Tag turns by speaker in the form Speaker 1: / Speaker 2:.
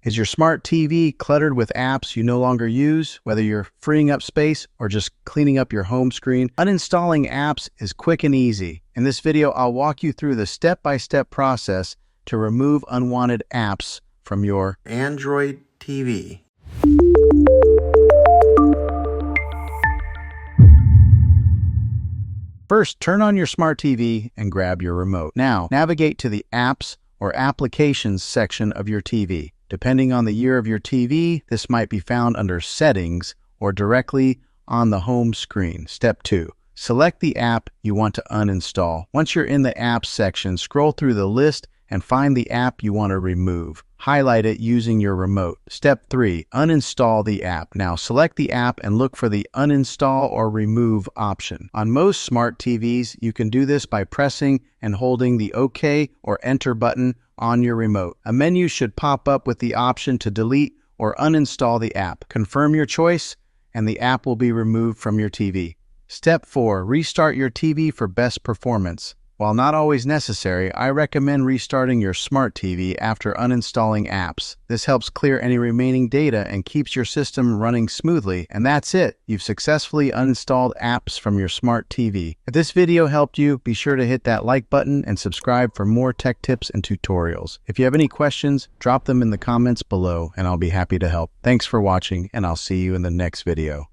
Speaker 1: Is your smart TV cluttered with apps you no longer use, whether you're freeing up space or just cleaning up your home screen? Uninstalling apps is quick and easy. In this video, I'll walk you through the step-by-step process to remove unwanted apps from your Android TV. First, turn on your smart TV and grab your remote. Now, navigate to the Apps or Applications section of your TV. Depending on the year of your TV, this might be found under Settings or directly on the home screen. Step 2. Select the app you want to uninstall. Once you're in the Apps section, scroll through the list and find the app you want to remove. Highlight it using your remote. Step 3. Uninstall the app. Now select the app and look for the Uninstall or Remove option. On most smart TVs, you can do this by pressing and holding the OK or Enter button on your remote. A menu should pop up with the option to delete or uninstall the app. Confirm your choice and the app will be removed from your TV. Step 4. Restart your TV for best performance. While not always necessary, I recommend restarting your smart TV after uninstalling apps. This helps clear any remaining data and keeps your system running smoothly. And that's it. You've successfully uninstalled apps from your smart TV. If this video helped you, be sure to hit that like button and subscribe for more tech tips and tutorials. If you have any questions, drop them in the comments below and I'll be happy to help. Thanks for watching and I'll see you in the next video.